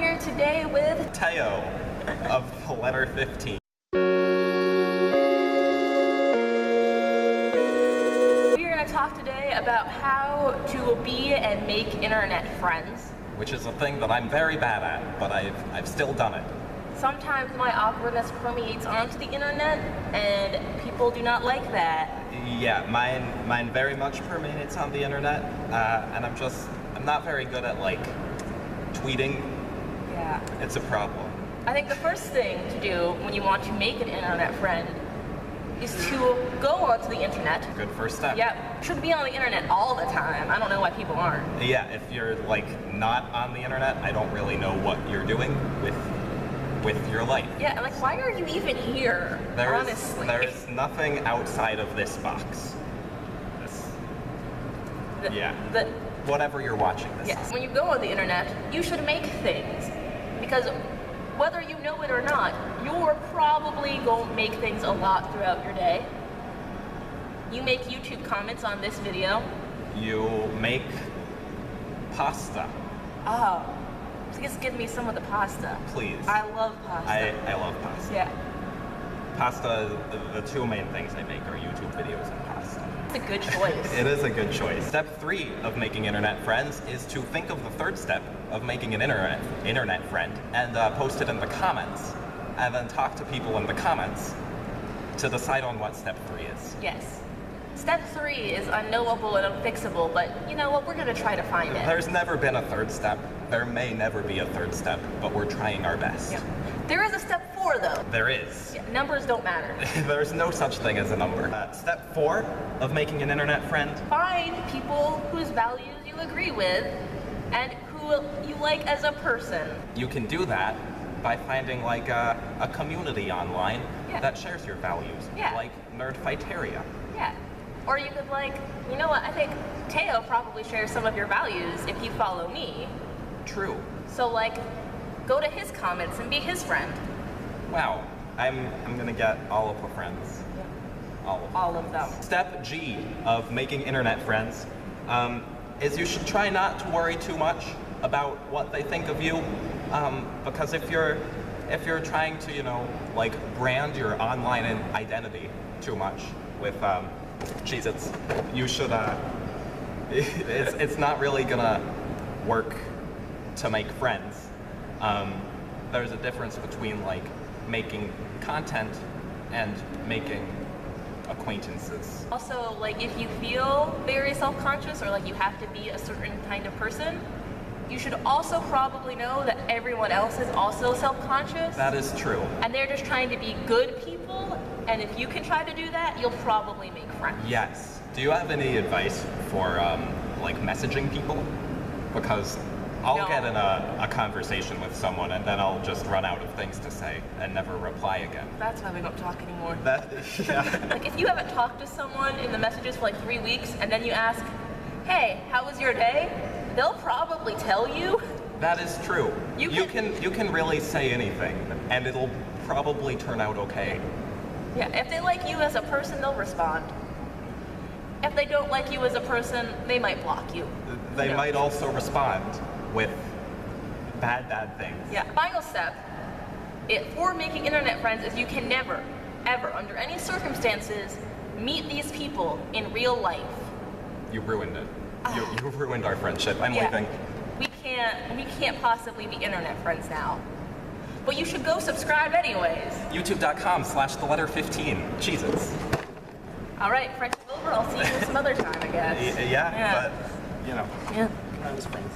here today with Theo of the letter 15. We're going to talk today about how to be and make internet friends. Which is a thing that I'm very bad at, but I've still done it. Sometimes my awkwardness permeates onto the internet, and people do not like that. Yeah, mine very much permeates on the internet, and I'm not very good at, like, tweeting. Yeah. It's a problem. I think the first thing to do when you want to make an internet friend is to go onto the internet. Good first step. Yep. Should be on the internet all the time. I don't know why people aren't. Yeah, if you're, like, not on the internet, I don't really know what you're doing with your life. Yeah, like, why are you even here, honestly? There's nothing outside of this box. Whatever you're watching this. Yes, when you go on the internet, you should make things. Because whether you know it or not, you're probably going to make things a lot throughout your day. You make YouTube comments on this video. You make pasta. Oh, please give me some of the pasta. Please. I love pasta. I love pasta. Yeah. Pasta, the two main things I make are YouTube videos and pasta. It's a good choice. It is a good choice. Step 3 of making internet friends is to think of the third step of making an internet friend and post it in the comments, and then talk to people in the comments to decide on what step 3 is. Yes. Step 3 is unknowable and unfixable, but you know what? We're going to try to find it. There's never been a third step. There may never be a third step, but we're trying our best. Yeah. There is a step 4, though. There is. Yeah, numbers don't matter. There's no such thing as a number. Step 4 of making an internet friend. Find people whose values you agree with and who you like as a person. You can do that by finding, like, a community online Yeah. that shares your values. Yeah. Like Nerdfighteria. Yeah. Or you could, like, you know what, I think Theo probably shares some of your values if you follow me. True. So, like, go to his comments and be his friend. Wow. I'm gonna get all of the friends. Yeah. All of them. Step G of making internet friends is you should try not to worry too much about what they think of you, because if you're trying to, you know, like, brand your online identity too much with Cheez-Its, you should it's not really gonna work to make friends. There's a difference between, like, making content and making acquaintances. Also, like, if you feel very self-conscious or like you have to be a certain kind of person, you should also probably know that everyone else is also self-conscious. That is true. And they're just trying to be good people, and if you can try to do that, you'll probably make friends. Yes. Do you have any advice for, like, messaging people? Because I'll get in a conversation with someone and then I'll just run out of things to say and never reply again. That's why we don't talk anymore. Yeah. Like, if you haven't talked to someone in the messages for like 3 weeks and then you ask, hey, how was your day? They'll probably tell you. That is true. You can really say anything and it'll probably turn out okay. Yeah, if they like you as a person, they'll respond. If they don't like you as a person, they might block you. They might also respond with bad things. Yeah, final step for making internet friends is you can never, ever, under any circumstances, meet these people in real life. You ruined it. You ruined our friendship. I'm leaving. We can't possibly be internet friends now. But you should go subscribe anyways. YouTube.com/the-letter-15. Cheez-Its. All right, friends over. I'll see you some other time, I guess. Yeah, but, you know. Yeah. I was friends.